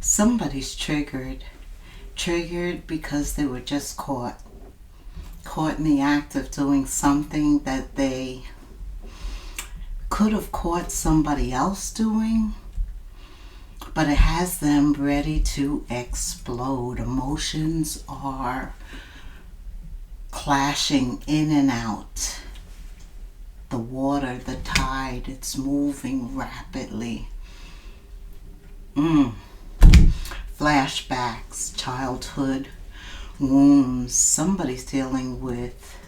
Somebody's triggered because they were just caught in the act of doing something that they could have caught somebody else doing, but it has them ready to explode. Emotions are clashing in and out. The water, the tide, it's moving rapidly. Flashbacks, childhood wounds. Somebody's dealing with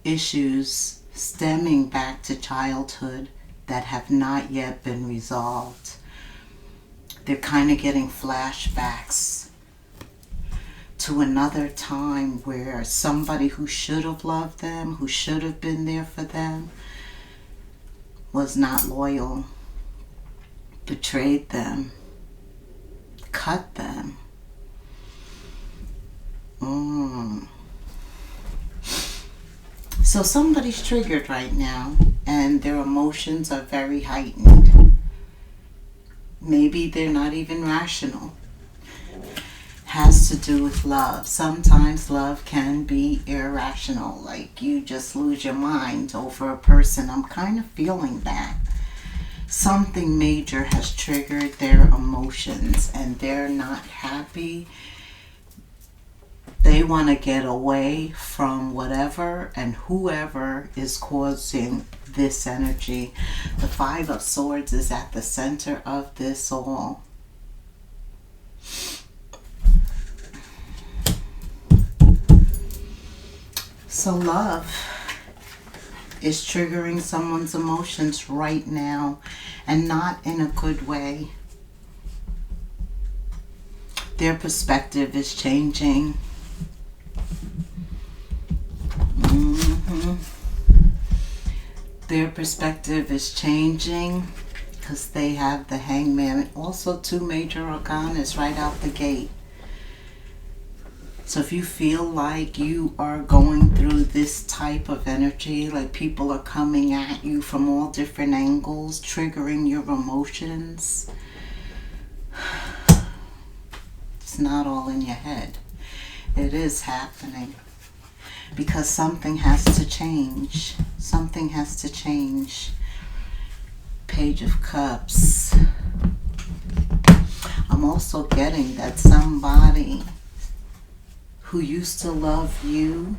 issues stemming back to childhood that have not yet been resolved. They're kind of getting flashbacks to another time where somebody who should have loved them, who should have been there for them, was not loyal, betrayed them, cut them. So somebody's triggered right now and their emotions are very heightened. Maybe they're not even rational. Has to do with love. Sometimes love can be irrational, like you just lose your mind over a person. I'm kind of feeling that. Something major has triggered their emotions and they're not happy. They want to get away from whatever and whoever is causing this energy. The Five of Swords is at the center of this all. So love is triggering someone's emotions right now, and not in a good way. Their perspective is changing. Their perspective is changing because they have the Hangman. Also, two major arcanas right out the gate. So if you feel like you are going through this type of energy, like people are coming at you from all different angles, triggering your emotions, it's not all in your head. It is happening because something has to change. Something has to change. Page of Cups. I'm also getting that somebody who used to love you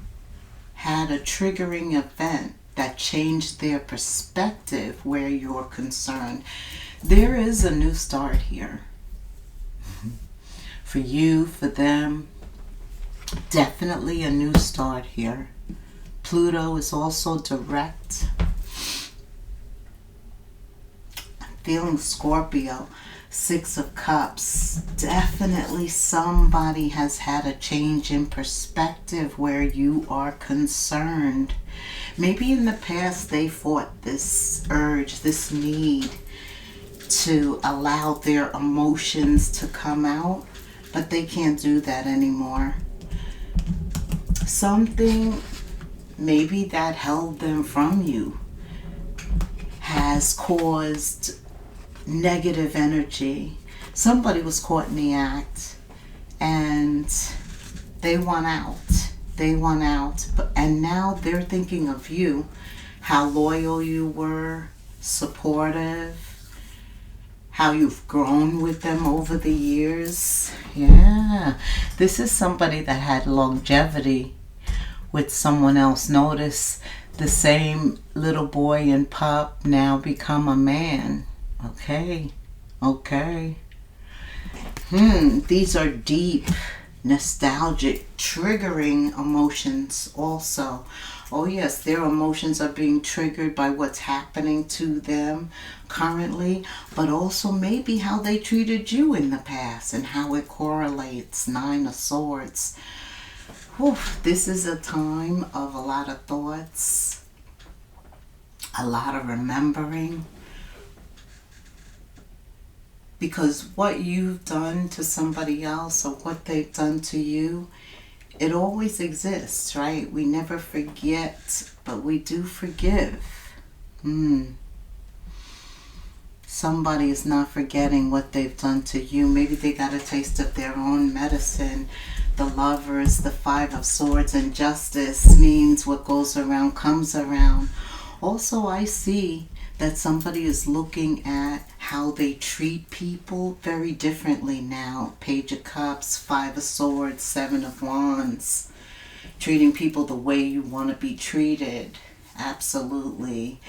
had a triggering event that changed their perspective where you're concerned. There is a new start here. For you, for them, definitely a new start here. Pluto is also direct. I'm feeling Scorpio. Six of Cups. Definitely somebody has had a change in perspective where you are concerned. Maybe in the past they fought this urge, this need to allow their emotions to come out, but they can't do that anymore. Something maybe that held them from you has caused negative energy. Somebody was caught in the act and they want out. And now they're thinking of you, how loyal you were, supportive, how you've grown with them over the years. Yeah, this is somebody that had longevity with someone else. Notice the same little boy and pup now become a man. Okay. These are deep, nostalgic, triggering emotions also. Oh yes, their emotions are being triggered by what's happening to them currently, but also maybe how they treated you in the past and how it correlates. Nine of Swords. Whew, this is a time of a lot of thoughts, a lot of remembering. Because what you've done to somebody else or what they've done to you, it always exists, right? We never forget, but we do forgive. somebody is not forgetting what they've done to you. Maybe they got a taste of their own medicine. The Lovers, the Five of Swords, and Justice means what goes around comes around. Also, I see that somebody is looking at how they treat people very differently now. Page of Cups, Five of Swords, Seven of Wands. Treating people the way you want to be treated. Absolutely.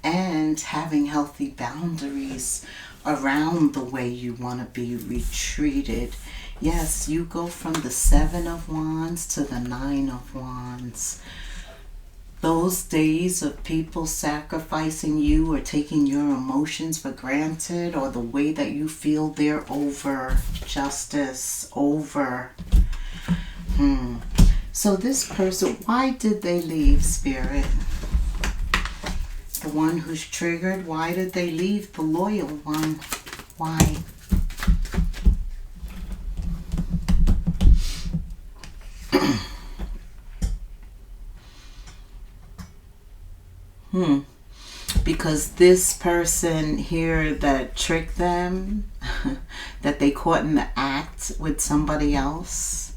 And having healthy boundaries around the way you want to be retreated. Yes, you go from the Seven of Wands to the Nine of Wands. Those days of people sacrificing you or taking your emotions for granted, or the way that you feel, they're over. Justice, over. So this person, why did they leave, Spirit? The one who's triggered, why did they leave? The loyal one, why? Because this person here that tricked them, that they caught in the act with somebody else,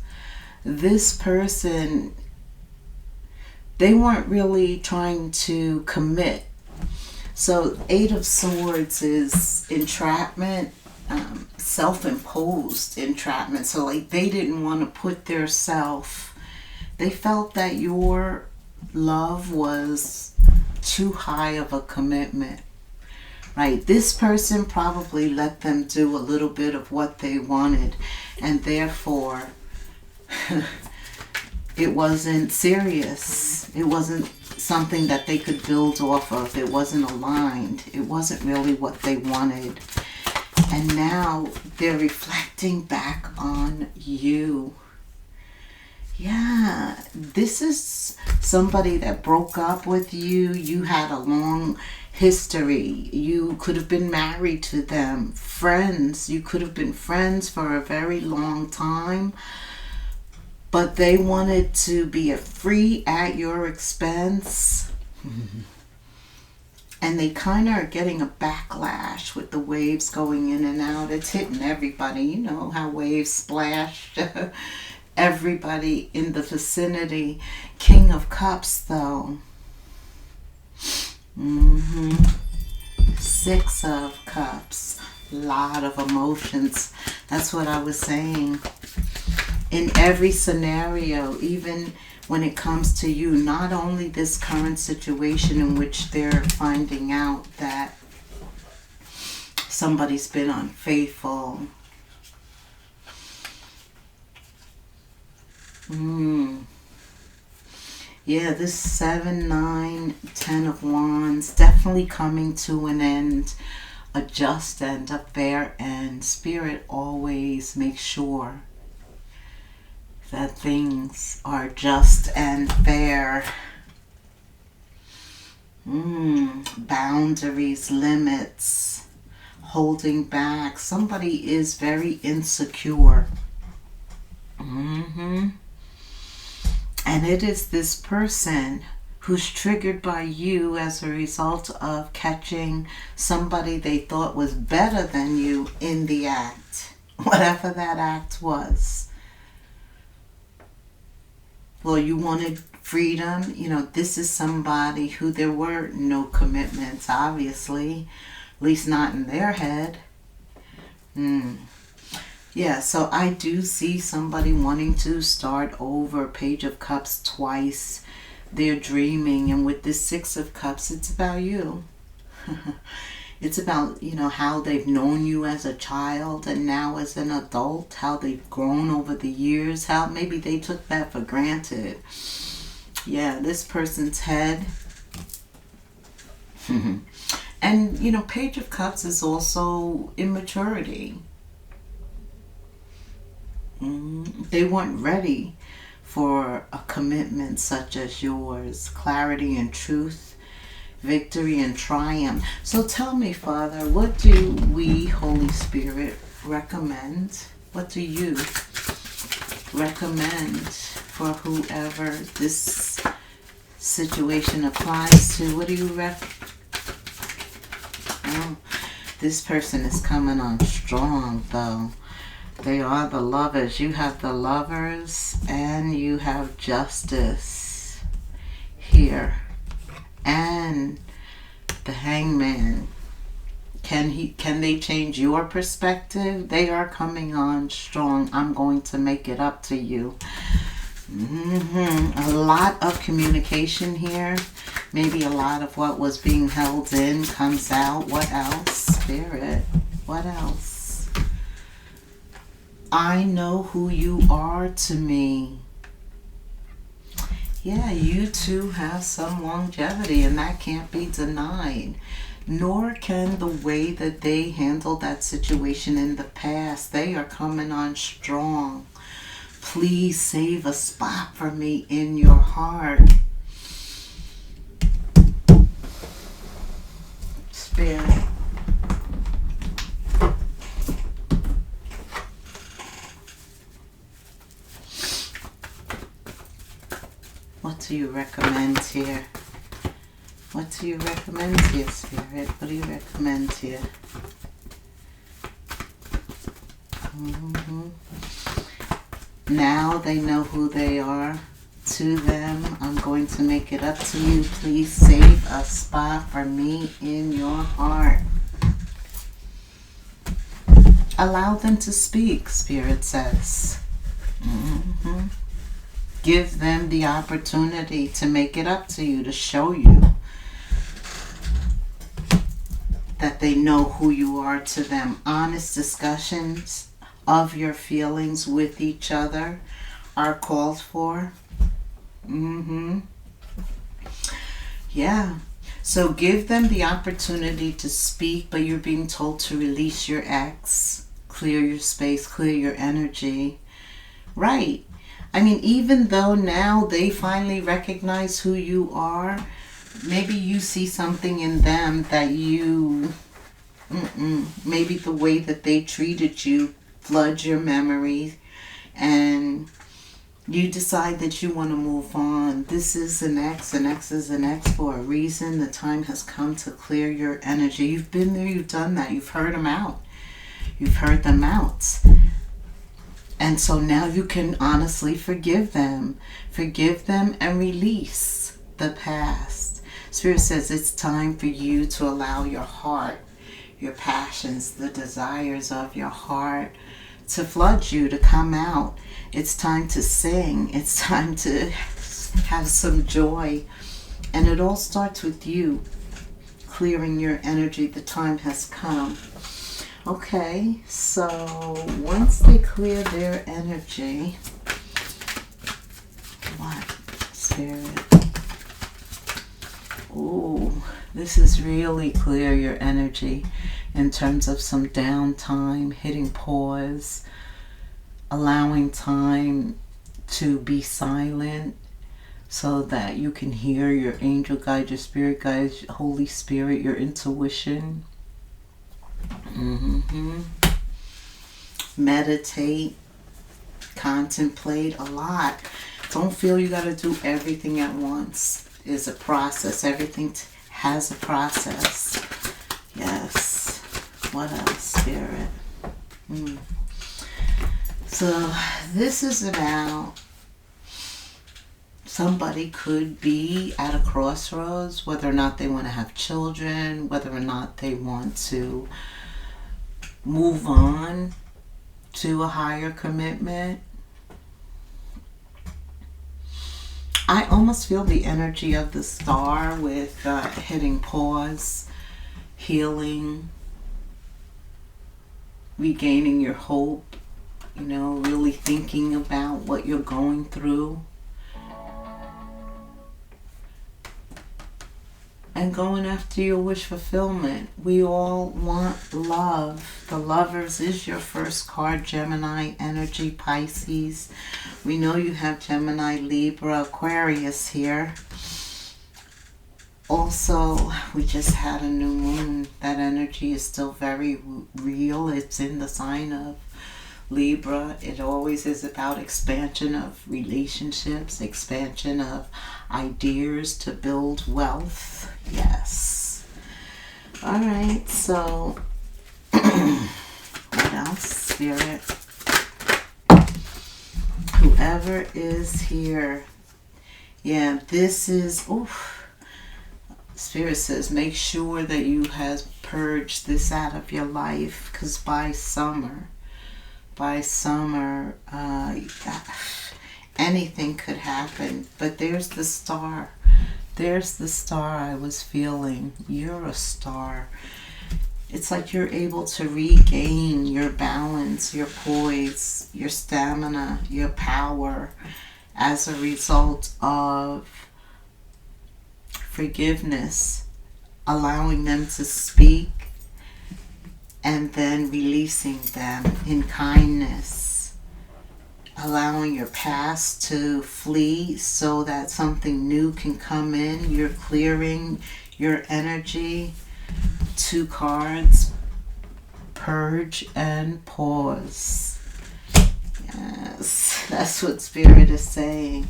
this person, they weren't really trying to commit. So Eight of Swords is entrapment, self-imposed entrapment. So like they didn't want to put their self, they felt that your love was too high of a commitment, right? This person probably let them do a little bit of what they wanted, and therefore it wasn't serious. It wasn't something that they could build off of. It wasn't aligned. It wasn't really what they wanted. And now they're reflecting back on you. Yeah, this is somebody that broke up with you. You had a long history. You could have been married to them. Friends. You could have been friends for a very long time. But they wanted to be free at your expense. And they kind of are getting a backlash with the waves going in and out. It's hitting everybody. You know how waves splash everybody in the vicinity. King of Cups, though. Six of Cups. Lot of emotions. That's what I was saying. In every scenario, even when it comes to you, not only this current situation in which they're finding out that somebody's been unfaithful. Yeah, this 7, 9, 10 of Wands, definitely coming to an end, a just end, a fair end. Spirit always makes sure that things are just and fair. Boundaries, limits, holding back. Somebody is very insecure. And it is this person who's triggered by you as a result of catching somebody they thought was better than you in the act, whatever that act was. Well, you wanted freedom. You know, this is somebody who there were no commitments, obviously, at least not in their head. Yeah, so I do see somebody wanting to start over. Page of Cups twice. They're dreaming. And with this Six of Cups, it's about you. It's about, you know, how they've known you as a child and now as an adult, how they've grown over the years, how maybe they took that for granted. Yeah, this person's head. And, you know, Page of Cups is also immaturity. They weren't ready for a commitment such as yours. Clarity and truth, victory and triumph. So tell me, Father, what do we, Holy Spirit, recommend? What do you recommend for whoever this situation applies to? What do you This person is coming on strong, though. They are the lovers. You have the lovers and you have justice here. And the hangman. Can they change your perspective? They are coming on strong. I'm going to make it up to you. A lot of communication here. Maybe a lot of what was being held in comes out. What else? Spirit. What else? I know who you are to me. Yeah, you two have some longevity, and that can't be denied. Nor can the way that they handled that situation in the past. They are coming on strong. Please save a spot for me in your heart. Spirit. What do you recommend here? What do you recommend here, Spirit? What do you recommend here? Now they know who they are. To them, I'm going to make it up to you. Please save a spot for me in your heart. Allow them to speak, Spirit says. Give them the opportunity to make it up to you, to show you that they know who you are to them. Honest discussions of your feelings with each other are called for. Yeah. So give them the opportunity to speak, but you're being told to release your ex, clear your space, clear your energy. Right. I mean, even though now they finally recognize who you are, maybe you see something in them that you, maybe the way that they treated you floods your memory, and you decide that you want to move on. This is an ex is an ex for a reason. The time has come to clear your energy. You've been there, you've done that, you've heard them out. You've heard them out. And so now you can honestly forgive them. Forgive them and release the past. Spirit says it's time for you to allow your heart, your passions, the desires of your heart to flood you, to come out. It's time to sing. It's time to have some joy. And it all starts with you clearing your energy. The time has come. Okay, so once they clear their energy, what, Spirit? Ooh, this is really clear your energy in terms of some downtime, hitting pause, allowing time to be silent so that you can hear your angel guide, your spirit guide, Holy Spirit, your intuition. Meditate, contemplate a lot. Don't feel you got to do everything at once. It's a process. Everything has a process. Yes. What else, Spirit? So this is about somebody could be at a crossroads, whether or not they want to have children, whether or not they want to move on to a higher commitment. I almost feel the energy of the star with hitting pause, healing, regaining your hope, really thinking about what you're going through. And going after your wish fulfillment. We all want love. The Lovers is your first card. Gemini energy, Pisces. We know you have Gemini, Libra, Aquarius here. Also, we just had a new moon. That energy is still very real. It's in the sign of Libra. It always is about expansion of relationships, expansion of ideas to build wealth. Yes. All right, so Spirit. Whoever is here. Yeah, this is, Spirit says, make sure that you have purged this out of your life, because by summer, anything could happen. But there's the star. There's the star I was feeling. You're a star. It's like you're able to regain your balance, your poise, your stamina, your power as a result of forgiveness, allowing them to speak and then releasing them in kindness, allowing your past to flee so that something new can come in. You're clearing your energy. 2 cards, purge and pause. Yes, that's what Spirit is saying.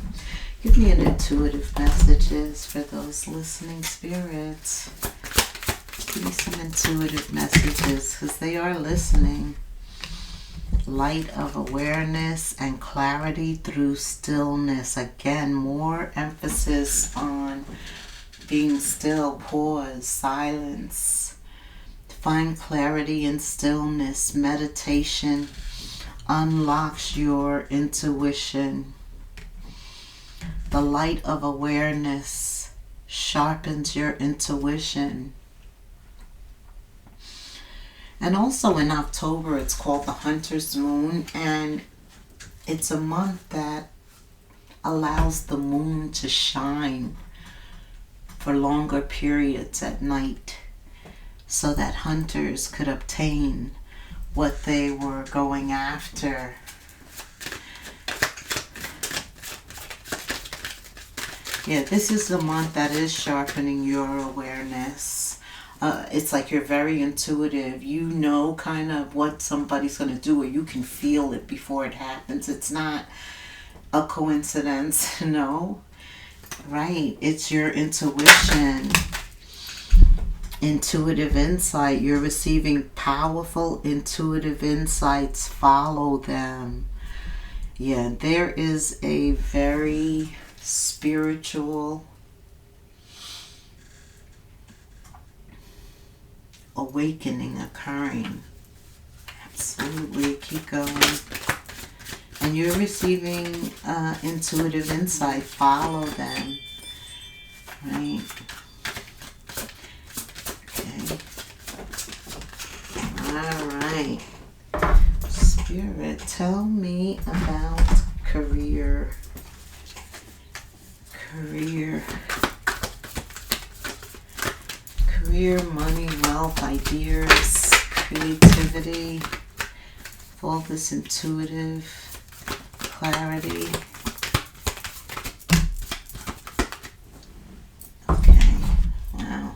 Give me an intuitive messages for those listening, spirits. Give me some intuitive messages, because they are listening. Light of awareness and clarity through stillness. Again, more emphasis on being still, pause, silence. Find clarity in stillness. Meditation unlocks your intuition. The light of awareness sharpens your intuition. And also in October, it's called the Hunter's Moon, and it's a month that allows the moon to shine for longer periods at night, so that hunters could obtain what they were going after. Yeah, this is the month that is sharpening your awareness. It's like you're very intuitive. You know kind of what somebody's going to do, or you can feel it before it happens. It's not a coincidence, no. Right, it's your intuition. Intuitive insight. You're receiving powerful intuitive insights. Follow them. Yeah, there is a very spiritual awakening occurring. Absolutely. Keep going. And you're receiving intuitive insight. Follow them. Right? Okay. Alright. Spirit, tell me about career. Career, money, wealth, ideas, creativity, all this intuitive clarity. Okay, wow.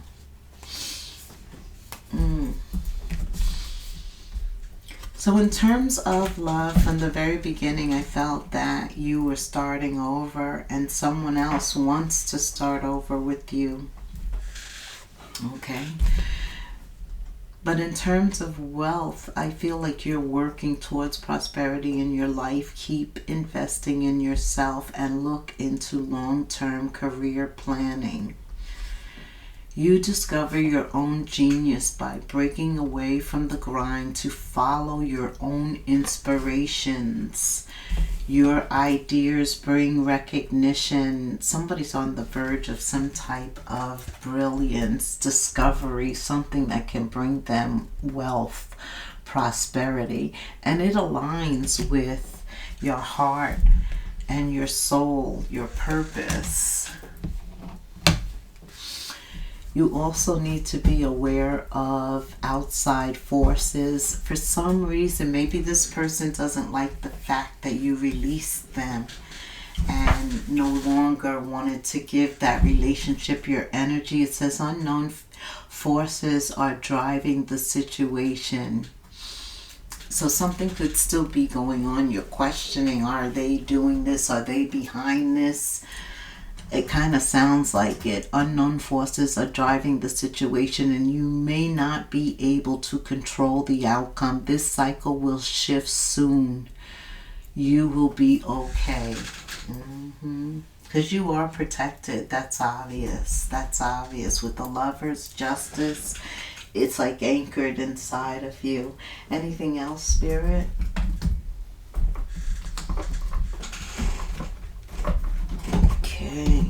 So in terms of love, from the very beginning, I felt that you were starting over and someone else wants to start over with you. Okay. But in terms of wealth, I feel like you're working towards prosperity in your life. Keep investing in yourself and look into long-term career planning. You discover your own genius by breaking away from the grind to follow your own inspirations. Your ideas bring recognition. Somebody's on the verge of some type of brilliance, discovery, something that can bring them wealth, prosperity. And it aligns with your heart and your soul, your purpose. You also need to be aware of outside forces. For some reason, maybe this person doesn't like the fact that you released them and no longer wanted to give that relationship your energy. It says unknown forces are driving the situation. So something could still be going on. You're questioning, are they doing this? Are they behind this? It kind of sounds like it. Unknown forces are driving the situation and you may not be able to control the outcome. This cycle will shift soon. You will be okay. Because you are protected. That's obvious. That's obvious. With the Lovers, Justice, it's like anchored inside of you. Anything else, Spirit? Okay.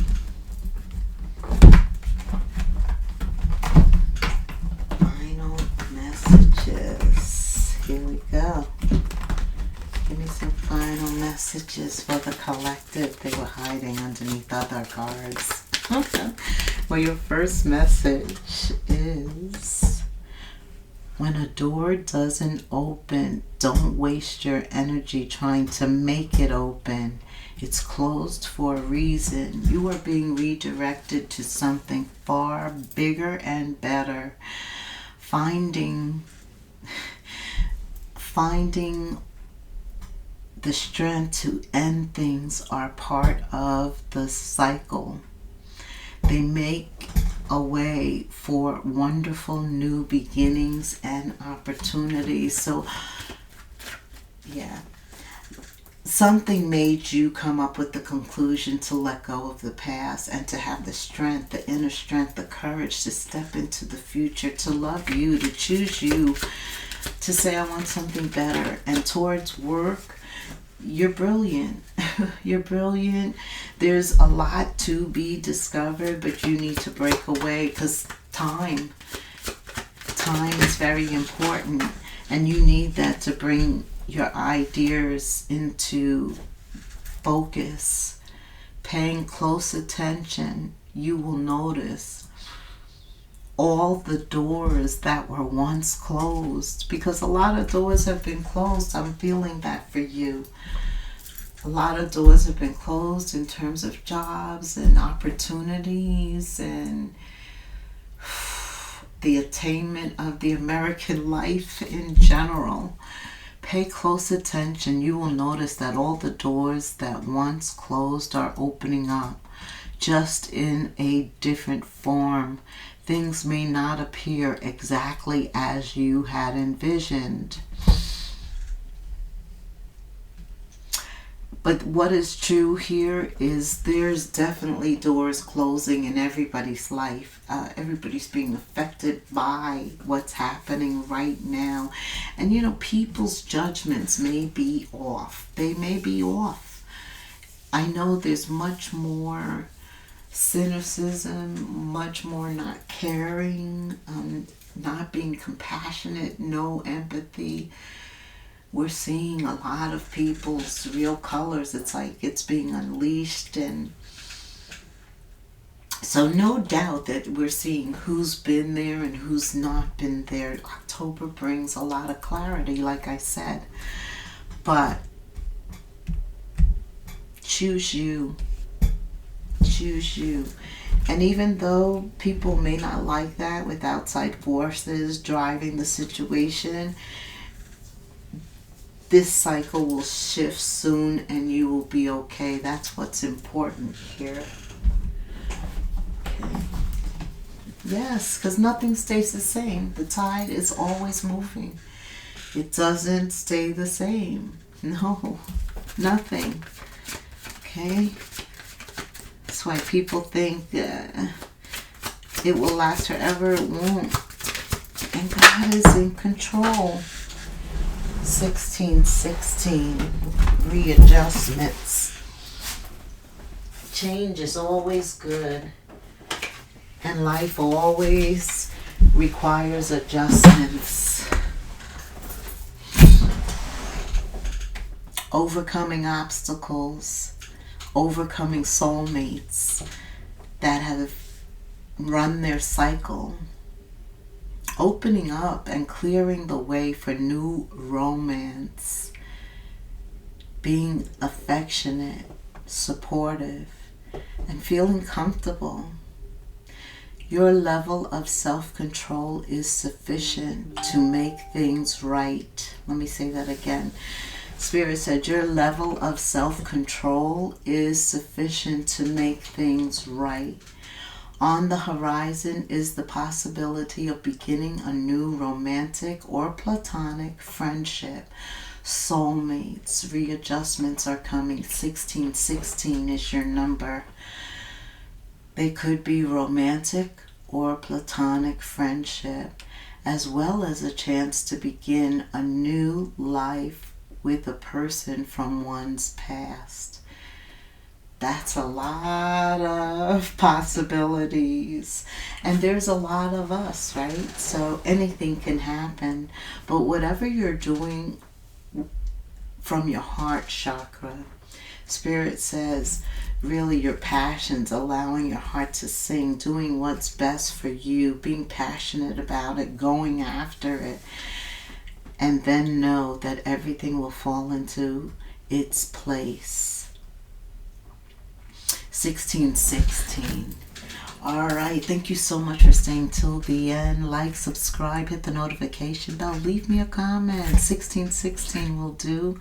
Final messages. Here we go. Give me some final messages for the collective. They were hiding underneath other cards. Well, your first message is, when a door doesn't open, don't waste your energy trying to make it open. It's closed for a reason. You are being redirected to something far bigger and better. Finding the strength to end things are part of the cycle. They make a way for wonderful new beginnings and opportunities. So, yeah. Something made you come up with the conclusion to let go of the past and to have the strength, the inner strength, the courage to step into the future, to love you, to choose you, to say, I want something better. And towards work, you're brilliant. You're brilliant. There's a lot to be discovered, but you need to break away because time is very important, and you need that to bring your ideas into focus. Paying close attention, you will notice all the doors that were once closed, because a lot of doors have been closed. I'm feeling that for you. A lot of doors have been closed in terms of jobs and opportunities and the attainment of the American life in general. Pay close attention. You will notice that all the doors that once closed are opening up, just in a different form. Things may not appear exactly as you had envisioned. But what is true here is there's definitely doors closing in everybody's life. Everybody's being affected by what's happening right now. And you know, people's judgments may be off. They may be off. I know there's much more cynicism, much more not caring, not being compassionate, no empathy. We're seeing a lot of people's real colors. It's like it's being unleashed. And so no doubt that we're seeing who's been there and who's not been there. October brings a lot of clarity, like I said. But choose you. Choose you. And even though people may not like that, with outside forces driving the situation, this cycle will shift soon and you will be okay. That's what's important here. Okay. Yes, because nothing stays the same. The tide is always moving. It doesn't stay the same. No, nothing. Okay? That's why people think it will last forever. It won't. And God is in control. 1616, readjustments. Change is always good, and life always requires adjustments. Overcoming obstacles, overcoming soulmates that have run their cycle. Opening up and clearing the way for new romance. Being affectionate, supportive, and feeling comfortable. Your level of self-control is sufficient to make things right. Let me say that again. Spirit said your level of self-control is sufficient to make things right. On the horizon is the possibility of beginning a new romantic or platonic friendship. Soulmates, readjustments are coming. 1616 is your number. They could be romantic or platonic friendship, as well as a chance to begin a new life with a person from one's past. That's a lot of possibilities. And there's a lot of us, right? So anything can happen. But whatever you're doing from your heart chakra, Spirit says, really your passions, allowing your heart to sing, doing what's best for you, being passionate about it, going after it. And then know that everything will fall into its place. 1616. All right. Thank you so much for staying till the end. Like, subscribe, hit the notification bell, leave me a comment. 1616 will do.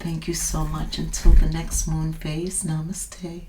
Thank you so much. Until the next moon phase. Namaste.